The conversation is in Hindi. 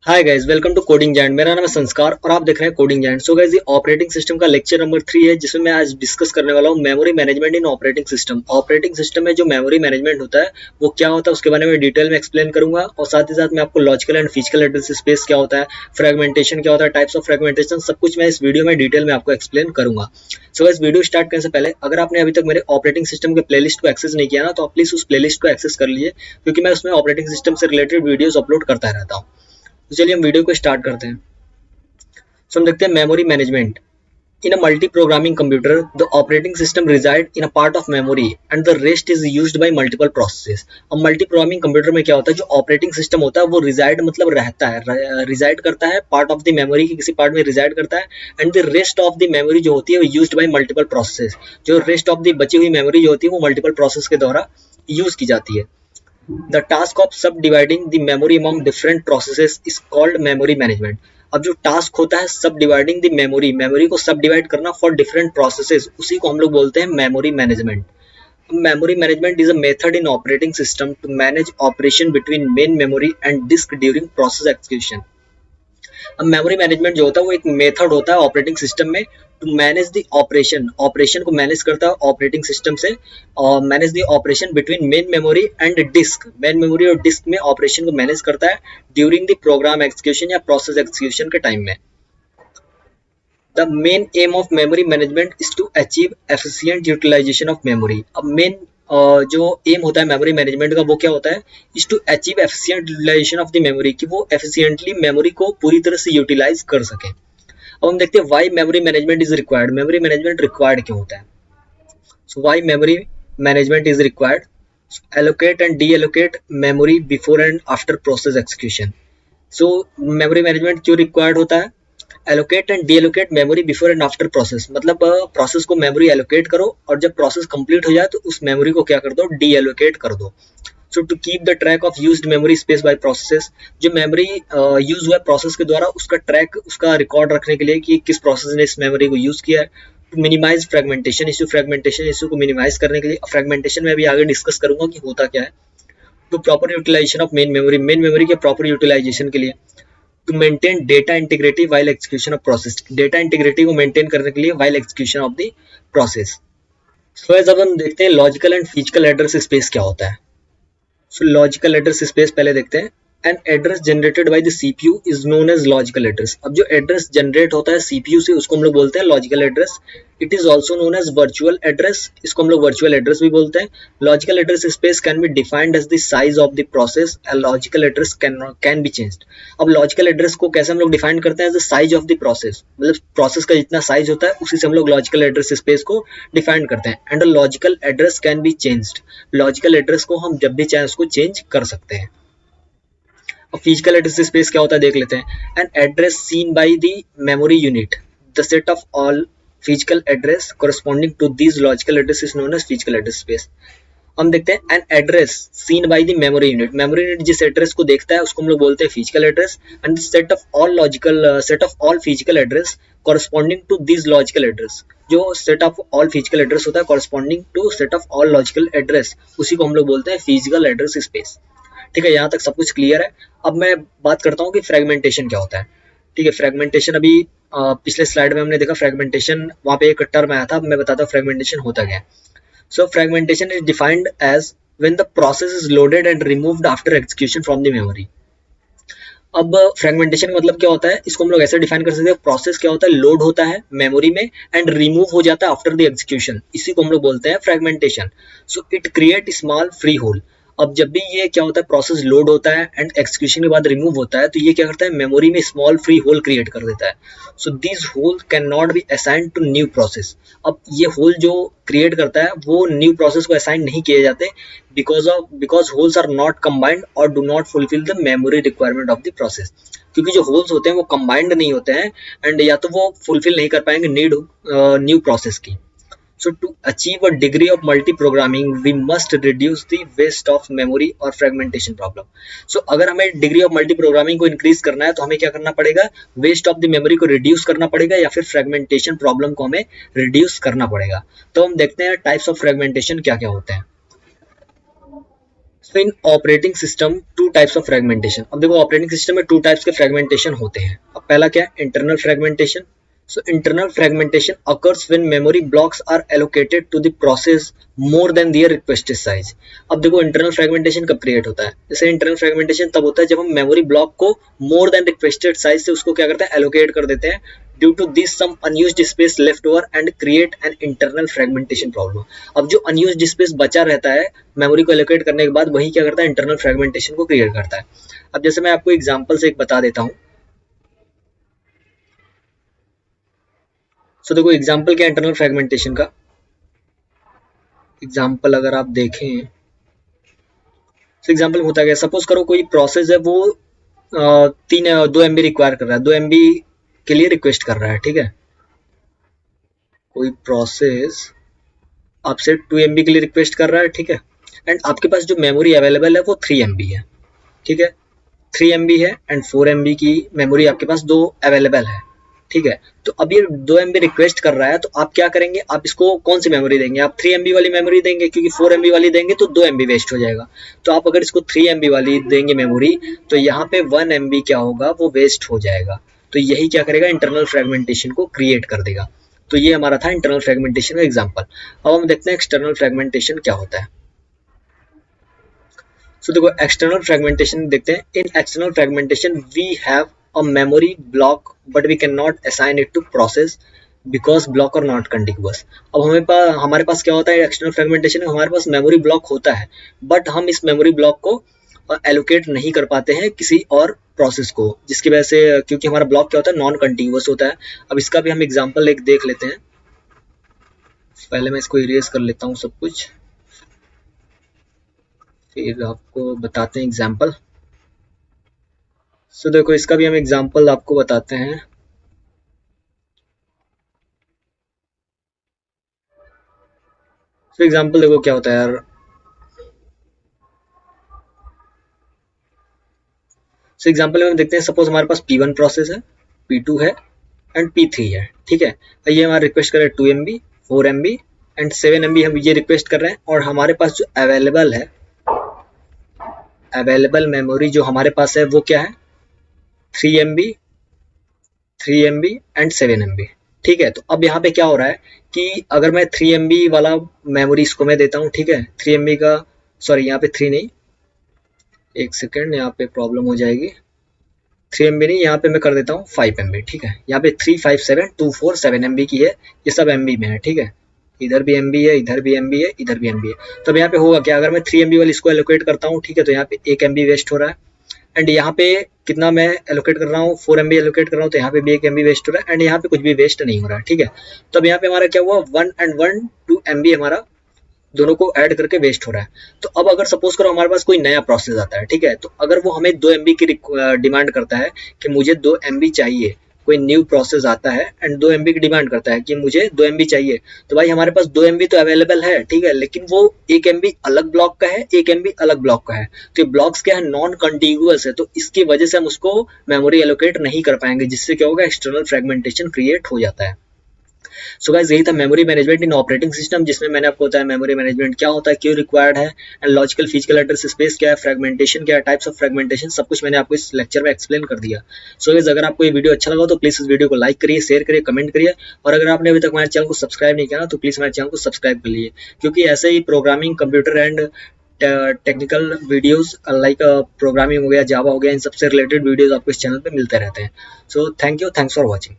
Hi guys, welcome to coding giant. मेरा नाम है संस्कार और आप देख रहे हैं कोडिंग जाइंट। सो गाइस, ये ऑपरेटिंग सिस्टम का लेक्चर नंबर 3 है, जिसमें मैं आज डिस्कस करने वाला हूँ memory management in operating system. Operating system में जो मेमोरी मैनेजमेंट होता है वो क्या होता है उसके बारे में डिटेल में एक्सप्लेन करूंगा, और साथ ही साथ मैं आपको logical and physical address space क्या होता है, फ्रेगमेंटेशन क्या होता है, टाइप्स ऑफ फ्रेगमेंटेशन, सब कुछ मैं इस वीडियो में डिटेल में आपको एक्सप्लेन करूंगा। सो गाइस, वीडियो स्टार्ट करने से पहले अगर आपने अभी तक मेरे ऑपरेटिंग सिस्टम के प्लेलिस्ट को एक्सेस नहीं किया ना, तो आप प्लीज उस प्लेलिस्ट को एक्सेस कर लीजिए, क्योंकि मैं उसमें ऑपरेटिंग सिस्टम से रिलेटेड वीडियोस अपलोड करता रहता हूँ। तो चलिए हम वीडियो को स्टार्ट करते हैं। सो हम देखते हैं memory management. In a multi-programming computer, the operating system resides in a part of memory and the rest is used by multiple processes. अब मल्टी-प्रोग्रामिंग कंप्यूटर में क्या होता है, जो ऑपरेटिंग सिस्टम होता है वो रिजाइड मतलब रहता है, रिजाइड करता है पार्ट ऑफ द मेमोरी के किसी पार्ट में रिजाइड करता है, and the rest of the memory जो होती है वो यूज्ड बाय मल्टीपल प्रोसेसेस। जो रेस्ट ऑफ द बची हुई मेमोरी जो होती है वो मल्टीपल प्रोसेस के द्वारा यूज की जाती है। The task of subdividing the memory among different processes is called memory management. अब जो टास्क होता है सब डिवाइडिंग द मेमोरी को सब डिवाइड करना फॉर डिफरेंट प्रोसेसेस, उसी को हम लोग बोलते हैं memory management. Memory management is a method in operating system to manage operation between main memory and disk during process execution. अब मेमोरी मैनेजमेंट जो होता है वो एक मेथड होता है ऑपरेटिंग सिस्टम में टू मैनेज द ऑपरेशन को मैनेज करता है ऑपरेटिंग सिस्टम से, और manage the operation between main memory और डिस्क में ऑपरेशन को मैनेज करता है ड्यूरिंग द प्रोग्राम एक्सिक्यूशन या प्रोसेस एक्सिक्यूशन के टाइम में। The main aim of memory management is to achieve efficient utilisation of memory. अब मेन जो एम होता है मेमोरी मैनेजमेंट का वो क्या होता है, is to achieve efficient utilisation of the memory, कि वो एफिशिएंटली मेमोरी को पूरी तरह से यूटिलाइज कर सके। अब हम देखते हैं why memory management is required. Memory management required क्यों होता है? So why memory management is required? allocate and deallocate memory before and after process execution. So memory management क्यों required होता है? allocate and deallocate memory before and after process, मतलब प्रोसेस को मेमोरी एलोकेट करो और जब प्रोसेस कंप्लीट हो जाए तो उस मेमोरी को क्या कर दो, डीएलोकेट कर दो। So to keep the track of used memory space by processes, जो मेमोरी यूज हुआ प्रोसेस के द्वारा उसका ट्रैक, उसका रिकॉर्ड रखने के लिए कि किस प्रोसेस ने इस मेमोरी को यूज किया है। टू मिनिमाइज फ्रेगमेंटेशन इशू को मिनिमाइज करने के लिए, फ्रेगमेंटेशन में भी आगे डिस्कस करूंगा कि होता क्या है। To proper utilisation of main memory के प्रॉपर यूटिलाइजेशन के लिए। To maintain data integrity while execution of process, data integrity को मेंटेन करने के लिए while execution of the process. So अब हम देखते हैं logical and physical address space क्या होता है। सो लॉजिकल एड्रेस स्पेस पहले देखते हैं। An address generated by the CPU is known as logical address. अब जो एड्रेस जनरेट होता है सीपीयू से उसको हम लोग बोलते हैं logical address. It is also known as virtual address, इसको हम लोग वर्चुअल एड्रेस भी बोलते हैं। Logical address space can be defined as the size of the process, and logical address can be changed. अब लॉजिकल एड्रेस को कैसे हम लोग डिफाइन करते हैं, as the size of the process, मतलब प्रोसेस का जितना साइज होता है उसी से हम लोग लॉजिकल एड्रेस स्पेस को डिफाइन करते हैं। And logical address can be changed, logical address को हम जब भी चाहे उसको चेंज कर सकते हैं। और फिजिकल एड्रेस स्पेस क्या होता है देख लेते हैं। An address seen by the memory unit, the set of all physical address corresponding to this logical address is known as physical address space. हम देखते हैं an address seen by the memory unit जिस एड्रेस को देखता है उसको हम लोग बोलते हैं physical address. And set of all physical address corresponding to this logical address, जो set of all physical address होता है corresponding to set of all logical address, उसी को हम लोग बोलते हैं फिजिकल एड्रेस स्पेस। ठीक है, यहाँ तक सब कुछ क्लियर है। अब मैं बात करता हूँ कि फ्रेगमेंटेशन क्या होता है। ठीक है, फ्रेगमेंटेशन अभी पिछले स्लाइड में हमने देखा फ्रेगमेंटेशन, वहाँ पे एक टर्म आया था। अब मैं बताता हूँ फ्रेगमेंटेशन होता क्या है। So fragmentation is defined as when the process is loaded and removed after execution from the memory. अब फ्रेगमेंटेशन मतलब क्या होता है, इसको हम लोग ऐसे डिफाइन कर सकते हैं। प्रोसेस क्या होता है, लोड होता है मेमोरी में एंड रिमूव हो जाता है आफ्टर द एग्जीक्यूशन, इसी को हम लोग बोलते हैं fragmentation. So it create small free hole. अब जब भी ये क्या होता है, प्रोसेस लोड होता है एंड एक्सक्यूशन के बाद रिमूव होता है, तो ये क्या करता है, मेमोरी में स्मॉल फ्री होल क्रिएट कर देता है। So this hole can not be assign to new process. अब ये होल जो क्रिएट करता है वो न्यू प्रोसेस को असाइन नहीं किए जाते, because holes are not combined और do not fulfil the memory requirement of the process. क्योंकि जो होल्स होते हैं वो कंबाइंड नहीं होते हैं एंड या तो वो फुलफिल नहीं कर पाएंगे नीड न्यू प्रोसेस की। So to achieve a degree of multi-programming, we must reduce the waste of memory और fragmentation problem. So अगर हमें degree of multi-programming को increase करना है तो हमें क्या करना पड़ेगा, waste of the memory को reduce करना पड़ेगा या फिर fragmentation problem को हमें reduce करना पड़ेगा। तो हम देखते हैं types of fragmentation क्या क्या होते हैं। तो in operating system two types of fragmentation. अब देखो ऑपरेटिंग सिस्टम में टू टाइप्स के फ्रेगमेंटेशन होते हैं। अब पहला क्या है, internal fragmentation. So internal fragmentation occurs when memory blocks are allocated to the process more than their requested size। अब देखो internal fragmentation कब create होता है, जैसे internal fragmentation तब होता है जब हम memory block को more than requested size से उसको क्या करते हैं, allocate कर देते हैं। Due to this some unused space left over and create an internal fragmentation problem। अब जो unused space बचा रहता है memory को allocate करने के बाद वही क्या करता है, internal fragmentation को create करता है। अब जैसे मैं आपको example से एक बता देता हूँ। तो देखो एग्जाम्पल क्या इंटरनल फ्रेगमेंटेशन का, एग्जाम्पल अगर आप देखें तो एग्जाम्पल होता है, सपोज करो कोई प्रोसेस है वो 2 MB रिक्वायर कर रहा है, 2 MB के लिए रिक्वेस्ट कर रहा है, ठीक है। कोई प्रोसेस आपसे 2 MB के लिए रिक्वेस्ट कर रहा है, ठीक है। एंड आपके पास जो मेमोरी अवेलेबल है वो 3 MB है, ठीक है। 3 MB है एंड 4 MB की मेमोरी आपके पास दो अवेलेबल है, ठीक है। तो अब ये 2 MB रिक्वेस्ट कर रहा है, तो आप क्या करेंगे, आप इसको कौन सी मेमोरी देंगे, आप 3 MB वाली मेमोरी देंगे, क्योंकि 4 MB वाली देंगे तो 2 MB वेस्ट हो जाएगा। तो आप अगर इसको 3 MB वाली देंगे मेमोरी, तो यहाँ पे 1 MB क्या होगा, वो वेस्ट हो जाएगा। तो यही क्या करेगा, इंटरनल फ्रेगमेंटेशन को क्रिएट कर देगा। तो ये हमारा था इंटरनल फ्रेगमेंटेशन का एग्जाम्पल। अब हम देखते हैं एक्सटर्नल फ्रेगमेंटेशन क्या होता है। तो देखो एक्सटर्नल फ्रेगमेंटेशन देखते हैं। In external fragmentation we have a memory block but we cannot assign it to process because block are not contiguous। अब हमारे पास क्या होता है एक्सटर्नल फ्रेगमेंटेशन में, हमारे पास मेमोरी ब्लॉक होता है बट हम इस मेमोरी ब्लॉक को एलोकेट नहीं कर पाते हैं किसी और प्रोसेस को, जिसकी वजह से, क्योंकि हमारा ब्लॉक क्या होता है, नॉन कंटिन्यूअस होता है। अब इसका भी हम एग्जांपल एक देख लेते हैं। पहले मैं इसको इरेज कर लेता हूँ सब कुछ, फिर आपको बताते हैं एग्जाम्पल। सो देखो इसका भी हम एग्जांपल आपको बताते हैं। सो एग्जांपल देखो क्या होता है यार। सो एग्जांपल में हम देखते हैं, सपोज हमारे पास P1 प्रोसेस है, P2 है एंड P3 है, ठीक है। तो ये हमारा रिक्वेस्ट कर रहे हैं 2 MB, 4 MB एंड 7 MB हम ये रिक्वेस्ट कर रहे हैं। और हमारे पास जो अवेलेबल है, अवेलेबल मेमोरी जो हमारे पास है वो क्या है, 3 MB, 3 MB एंड 7 MB, ठीक है। तो अब यहाँ पे क्या हो रहा है कि अगर मैं 3 MB वाला मेमोरी इसको मैं देता हूँ, ठीक है, 3 MB का, सॉरी यहाँ पे 3 नहीं, एक सेकेंड, यहाँ पे प्रॉब्लम हो जाएगी। 3 MB नहीं, यहाँ पे मैं कर देता हूँ 5 MB, ठीक है। यहाँ पे 3, 5, 7, 2, 4, 7 MB की है, ये सब MB में है, ठीक है। इधर भी MB है, इधर भी MB है, इधर भी MB है। तो अब यहाँ पे होगा क्या, अगर मैं 3 MB वाली इसको एलोकेट करता हूँ, ठीक है, तो यहाँ पे 1 MB वेस्ट हो रहा है। एंड यहाँ पे कितना मैं एलोकेट कर रहा हूँ, 4 MB एलोकेट कर रहा हूँ, तो यहाँ पे भी 1 MB वेस्ट हो रहा है एंड यहाँ पे कुछ भी वेस्ट नहीं हो रहा है, ठीक है। तो अब यहाँ पे हमारा क्या हुआ, 1 and 1 2 MB हमारा दोनों को ऐड करके वेस्ट हो रहा है। तो अब अगर सपोज करो हमारे पास कोई नया प्रोसेस आता है, ठीक है, तो अगर वो हमें 2 MB की डिमांड करता है कि मुझे 2 MB चाहिए, कोई न्यू प्रोसेस आता है एंड 2 MB की डिमांड करता है कि मुझे 2 MB चाहिए, तो भाई हमारे पास 2 MB तो अवेलेबल है, ठीक है, लेकिन वो 1 MB अलग ब्लॉक का है, 1 MB अलग ब्लॉक का है। तो ये ब्लॉक्स क्या है, नॉन कंटिन्यूअस है, तो इसकी वजह से हम उसको मेमोरी एलोकेट नहीं कर पाएंगे, जिससे क्या होगा, एक्सटर्नल फ्रेगमेंटेशन क्रिएट हो जाता है। सो गाइस यही था memory management in operating system, जिसमें मैंने आपको बताया मेमोरी मैनेजमेंट क्या होता है, क्यों रिक्वायर्ड है, and logical physical address space क्या है, फ्रेगमेंटेशन क्या है, टाइप्स ऑफ फ्रेगमेंटेशन, सब कुछ मैंने आपको इस लेक्चर में एक्सप्लेन कर दिया। सो गाइस अगर आपको ये वीडियो अच्छा लगा तो प्लीज इस वीडियो को लाइक करिए, शेयर करिए, कमेंट करिए, और अगर आपने अभी तक हमारे चैनल को सब्सक्राइब नहीं किया ना, तो प्लीज हमारे चैनल को सब्सक्राइब कर लीजिए, क्योंकि ऐसे ही programming, computer and technical videos like programming हो गया, जावा हो गया, इन सबसे रिलेटेड वीडियोस आपको इस चैनल पे मिलते रहते हैं। So thank you, thanks for watching.